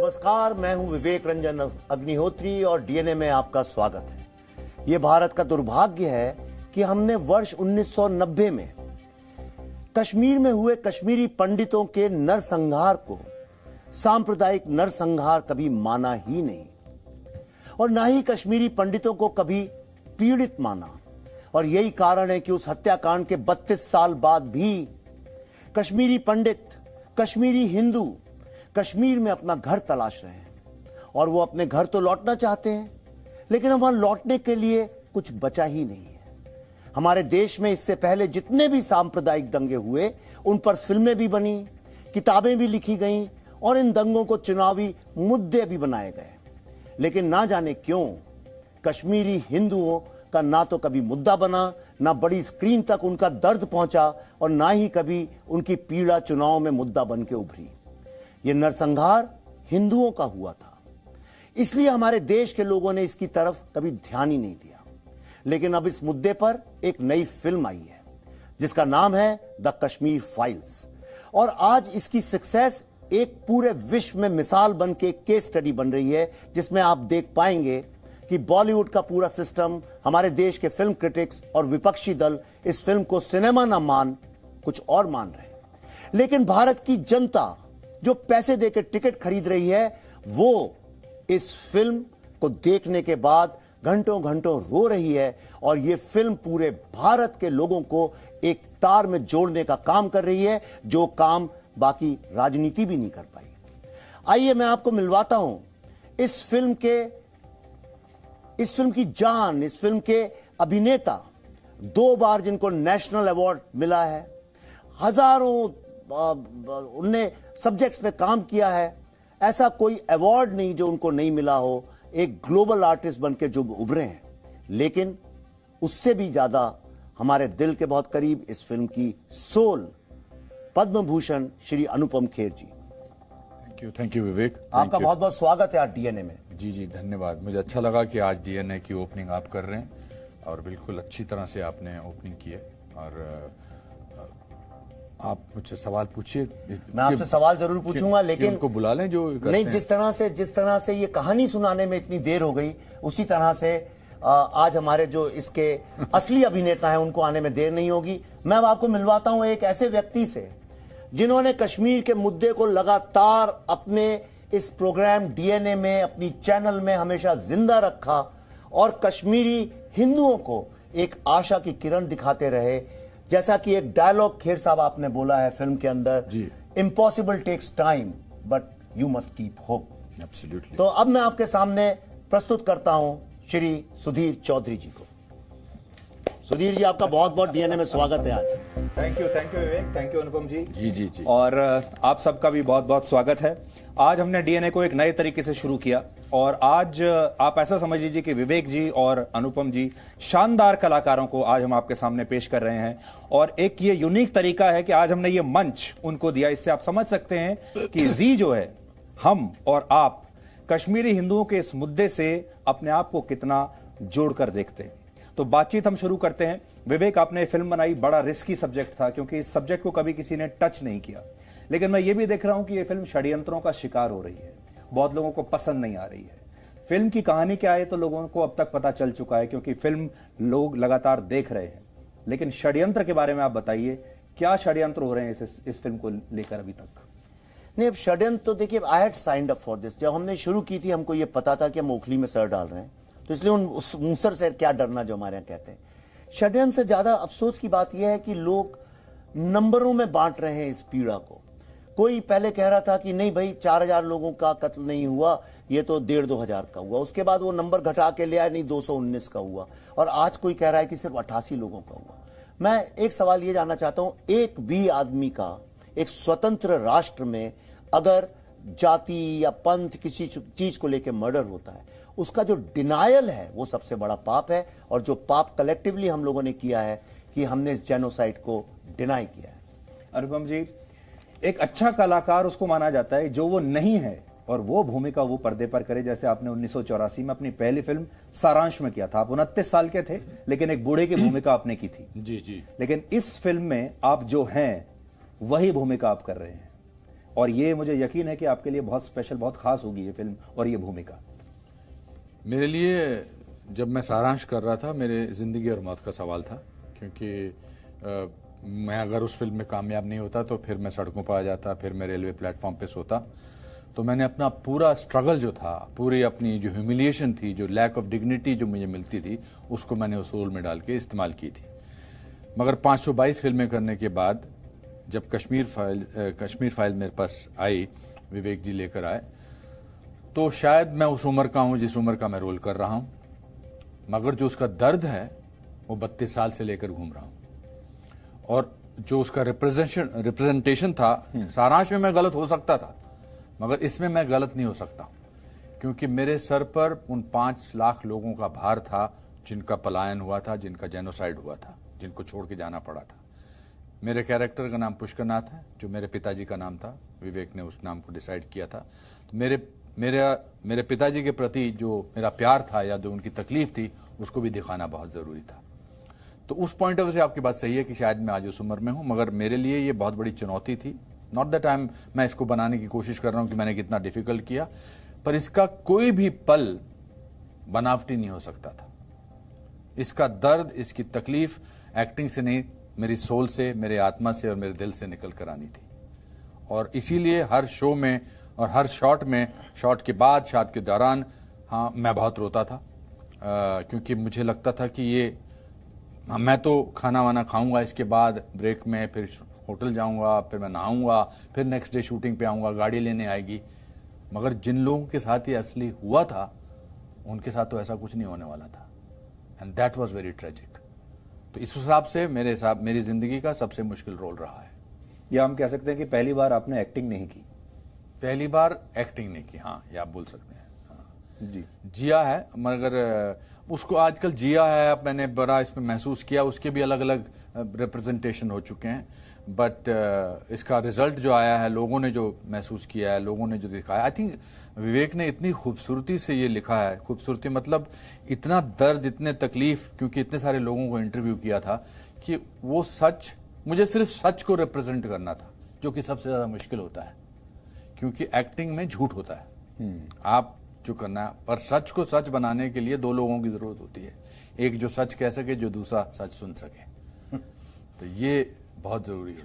नमस्कार, मैं हूं विवेक रंजन अग्निहोत्री और डीएनए में आपका स्वागत है। यह भारत का दुर्भाग्य है कि हमने वर्ष 1990 में कश्मीर में हुए कश्मीरी पंडितों के नरसंहार को सांप्रदायिक नरसंहार कभी माना ही नहीं और ना ही कश्मीरी पंडितों को कभी पीड़ित माना। और यही कारण है कि उस हत्याकांड के 32 साल बाद भी कश्मीरी पंडित, कश्मीरी हिंदू कश्मीर में अपना घर तलाश रहे हैं और वो अपने घर तो लौटना चाहते हैं, लेकिन वहां लौटने के लिए कुछ बचा ही नहीं है। हमारे देश में इससे पहले जितने भी सांप्रदायिक दंगे हुए उन पर फिल्में भी बनी, किताबें भी लिखी गईं और इन दंगों को चुनावी मुद्दे भी बनाए गए, लेकिन ना जाने क्यों कश्मीरी हिंदुओं का ना तो कभी मुद्दा बना, ना बड़ी स्क्रीन तक उनका दर्द पहुंचा और ना ही कभी उनकी पीड़ा चुनाव में मुद्दा बन के उभरी। यह नरसंहार हिंदुओं का हुआ था, इसलिए हमारे देश के लोगों ने इसकी तरफ कभी ध्यान ही नहीं दिया। लेकिन अब इस मुद्दे पर एक नई फिल्म आई है जिसका नाम है द कश्मीर फाइल्स और आज इसकी सक्सेस एक पूरे विश्व में मिसाल बन के केस स्टडी बन रही है, जिसमें आप देख पाएंगे कि बॉलीवुड का पूरा सिस्टम, हमारे देश के फिल्म क्रिटिक्स और विपक्षी दल इस फिल्म को सिनेमा ना मान कुछ और मान रहे हैं, लेकिन भारत की जनता जो पैसे देकर टिकट खरीद रही है वो इस फिल्म को देखने के बाद घंटों घंटों रो रही है और यह फिल्म पूरे भारत के लोगों को एक तार में जोड़ने का काम कर रही है, जो काम बाकी राजनीति भी नहीं कर पाई। आइए मैं आपको मिलवाता हूं इस फिल्म की जान, इस फिल्म के अभिनेता, 2 बार जिनको नेशनल अवार्ड मिला है, हजारों उनने सब्जेक्ट्स पे काम किया है, ऐसा कोई अवार्ड नहीं जो उनको नहीं मिला हो। एक ग्लोबल आर्टिस्ट बनके जो उभरे हैं, लेकिन उससे भी ज्यादा हमारे दिल के बहुत करीब इस फिल्म की soul Padma Bhushan Shri Anupam Kher ji. Thank you Vivek, आपका बहुत बहुत स्वागत है आज डीएनए में। जी धन्यवाद। मुझे अच्छा लगा कि आज डीएनए की ओपनिंग आप कर रहे हैं और बिल्कुल अच्छी तरह से आपने ओपनिंग की है। और आप मुझसे सवाल पूछिए। मैं आपसे सवाल जरूर पूछूंगा, लेकिन उनको बुला लें जो नहीं, जिस तरह से ये कहानी सुनाने में इतनी देर हो गई, उसी तरह से आज हमारे जो इसके असली अभिनेता हैं उनको आने में देर नहीं होगी। मैं अब आपको मिलवाता हूं एक ऐसे व्यक्ति से जिन्होंने कश्मीर के मुद्दे को लगातार अपने इस प्रोग्राम डीएनए में, अपनी चैनल में हमेशा जिंदा रखा और कश्मीरी हिंदुओं को एक आशा की किरण दिखाते रहे। जैसा कि एक डायलॉग खेर साहब आपने बोला है फिल्म के अंदर, impossible takes time but you must keep hope. Absolutely. तो अब मैं आपके सामने प्रस्तुत करता हूं श्री सुधीर चौधरी जी को। सुधीर जी, आपका बहुत बहुत डीएनए में स्वागत है आज। Thank you Vivek, thank you Anupam ji. जी। और आप सबका भी बहुत बहुत स्वागत है। आज हमने डीएनए को एक नए तरीके से शुरू किया और आज आप ऐसा समझ लीजिए कि विवेक जी और अनुपम जी शानदार कलाकारों को आज हम आपके सामने पेश कर रहे हैं और एक ये यूनिक तरीका है कि आज हमने ये मंच उनको दिया। इससे आप समझ सकते हैं कि जी जो है, हम और आप कश्मीरी हिंदुओं के इस मुद्दे से अपने आप को कितना जोड़कर देखते हैं। तो बातचीत हम शुरू करते हैं। विवेक, आपने फिल्म बनाई, बड़ा रिस्की सब्जेक्ट था क्योंकि इस सब्जेक्ट को कभी किसी ने टच नहीं किया, लेकिन मैं ये भी देख रहा हूं कि ये फिल्म षड्यंत्रों का शिकार हो रही है, बहुत लोगों को पसंद नहीं आ रही है। फिल्म की कहानी क्या है तो लोगों को अब तक पता चल चुका है क्योंकि फिल्म लोग लगातार देख रहे हैं, लेकिन षड्यंत्र के बारे में आप बताइए, क्या षड्यंत्र हो रहे हैं इस फिल्म को लेकर अभी तक? नहीं, अब षड्यंत्र तो देखिए, I had signed up for this. जब हमने शुरू की थी हमको ये पता था कि हम ओखली में सर डाल रहे हैं, तो इसलिए उस मूसर से क्या डरना जो हमारे यहाँ कहते हैं। षड्यंत्र से ज्यादा अफसोस की बात यह है कि लोग नंबरों में बांट रहे हैं इस पीड़ा को। कोई पहले कह रहा था कि नहीं भाई 4000 लोगों का कत्ल नहीं हुआ, ये तो 1500-2000 का हुआ। उसके बाद वो नंबर घटा के ले आया, नहीं 219 का हुआ, और आज कोई कह रहा है कि सिर्फ 88 लोगों का हुआ। मैं एक सवाल ये जानना चाहता हूं, एक भी आदमी का एक स्वतंत्र राष्ट्र में अगर जाति या पंथ किसी चीज को लेकर मर्डर होता है, उसका जो डिनायल है वो सबसे बड़ा पाप है, और जो पाप कलेक्टिवली हम लोगों ने किया है कि हमने इस जेनोसाइड को डिनाई किया है। अनुपम जी, एक अच्छा कलाकार उसको माना जाता है जो वो नहीं है और वो भूमिका वो पर्दे पर करे, जैसे आपने 1984 में अपनी पहली फिल्म सारांश में किया था। आप 29 साल के थे, लेकिन एक बूढ़े की भूमिका आपने की थी। जी। लेकिन इस फिल्म में आप जो हैं वही भूमिका आप कर रहे हैं और ये मुझे यकीन है कि आपके लिए बहुत स्पेशल, बहुत खास होगी ये फिल्म और ये भूमिका। मेरे लिए जब मैं सारांश कर रहा था, मेरे ज़िंदगी और मौत का सवाल था, क्योंकि मैं अगर उस फिल्म में कामयाब नहीं होता तो फिर मैं सड़कों पर आ जाता, फिर मैं रेलवे प्लेटफॉर्म पे सोता। तो मैंने अपना पूरा स्ट्रगल जो था, पूरी अपनी जो ह्यूमिलिएशन थी, जो लैक ऑफ डिग्निटी जो मुझे मिलती थी, उसको मैंने उस रोल में डाल के इस्तेमाल की थी। मगर 522 फिल्में करने के बाद जब कश्मीर फाइल मेरे पास आई, विवेक जी लेकर आए, तो शायद मैं उस उम्र का हूँ जिस उम्र का मैं रोल कर रहा हूँ, मगर जो उसका दर्द है वो 32 साल से लेकर घूम रहा हूँ। और जो उसका रिप्रेजेंटेशन था, सारांश में मैं गलत हो सकता था, मगर इसमें मैं गलत नहीं हो सकता, क्योंकि मेरे सर पर उन 5 लाख लोगों का भार था जिनका पलायन हुआ था, जिनका जेनोसाइड हुआ था, जिनको छोड़ के जाना पड़ा था। मेरे कैरेक्टर का नाम पुष्करनाथ है, जो मेरे पिताजी का नाम था। विवेक ने उस नाम को डिसाइड किया था। तो मेरे पिताजी के प्रति जो मेरा प्यार था या जो उनकी तकलीफ थी, उसको भी दिखाना बहुत ज़रूरी था। तो उस पॉइंट ऑफ व्यू से आपकी बात सही है कि शायद मैं आज उस उम्र में हूँ, मगर मेरे लिए ये बहुत बड़ी चुनौती थी। नॉट दैट मैं इसको बनाने की कोशिश कर रहा हूँ कि मैंने कितना डिफिकल्ट किया, पर इसका कोई भी पल बनावटी नहीं हो सकता था। इसका दर्द, इसकी तकलीफ एक्टिंग से नहीं, मेरी सोल से, मेरे आत्मा से और मेरे दिल से निकल कर आनी थी। और इसीलिए हर शो में और हर शॉट में, शॉट के बाद, शॉट के दौरान, हाँ, मैं बहुत रोता था, क्योंकि मुझे लगता था कि ये मैं तो खाना वाना खाऊंगा, इसके बाद ब्रेक में फिर होटल जाऊंगा, फिर मैं नहाऊंगा, फिर नेक्स्ट डे शूटिंग पे आऊंगा, गाड़ी लेने आएगी। मगर जिन लोगों के साथ ये असली हुआ था, उनके साथ तो ऐसा कुछ नहीं होने वाला था। And that was very tragic. तो इस हिसाब से मेरी जिंदगी का सबसे मुश्किल रोल रहा है। या हम कह सकते हैं कि पहली बार आपने एक्टिंग नहीं की? पहली बार एक्टिंग नहीं की, हाँ, ये आप बोल सकते हैं। जी, जिया है, मगर उसको आजकल जिया है, अब मैंने बड़ा इसमें महसूस किया। उसके भी अलग अलग रिप्रेजेंटेशन हो चुके हैं, बट इसका रिजल्ट जो आया है, लोगों ने जो महसूस किया है, लोगों ने जो दिखाया, आई थिंक विवेक ने इतनी खूबसूरती से ये लिखा है। खूबसूरती मतलब इतना दर्द, इतने तकलीफ, क्योंकि इतने सारे लोगों को इंटरव्यू किया था, कि वो सच, मुझे सिर्फ सच को रिप्रेजेंट करना था, जो कि सबसे ज़्यादा मुश्किल होता है, क्योंकि एक्टिंग में झूठ होता है। आप जो करना है, पर सच को सच बनाने के लिए 2 लोगों की जरूरत होती है, एक जो सच कह सके, जो दूसरा सच सुन सके। तो ये बहुत जरूरी है।